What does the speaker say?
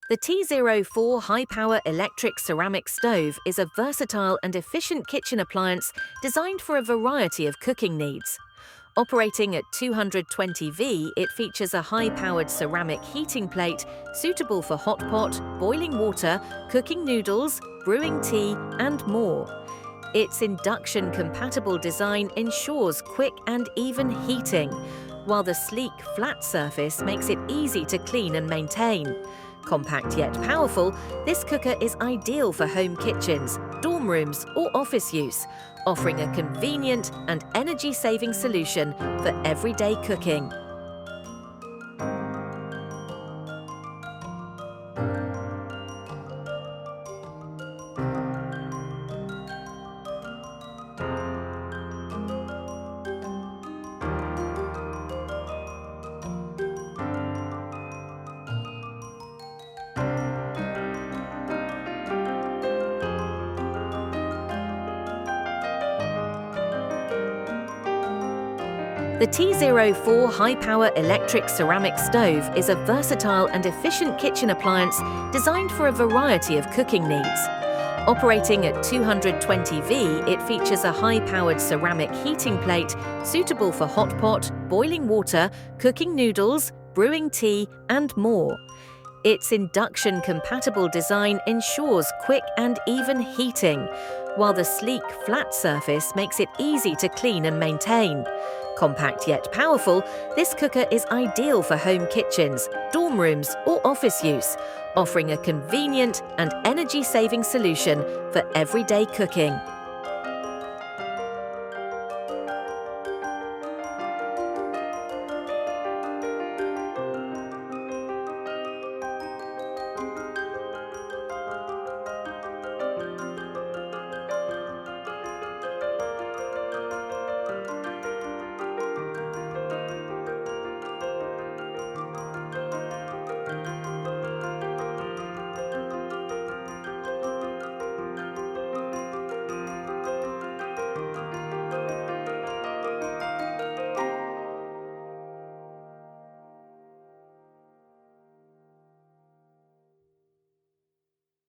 The T04 high-power electric ceramic stove is a versatile and efficient kitchen appliance designed for a variety of cooking needs. Operating at 220V, it features a high-powered ceramic heating plate suitable for hot pot, boiling water, cooking noodles, brewing tea, and more. Its induction-compatible design ensures quick and even heating, while the sleek, flat surface makes it easy to clean and maintain. Compact yet powerful, this cooker is ideal for home kitchens, dorm rooms, or office use, offering a convenient and energy-saving solution for everyday cooking. The T04 high-power electric ceramic stove is a versatile and efficient kitchen appliance designed for a variety of cooking needs. Operating at 220V, it features a high-powered ceramic heating plate suitable for hot pot, boiling water, cooking noodles, brewing tea, and more. Its induction-compatible design ensures quick and even heating, while the sleek, flat surface makes it easy to clean and maintain. Compact yet powerful, this cooker is ideal for home kitchens, dorm rooms, or office use, offering a convenient and energy-saving solution for everyday cooking.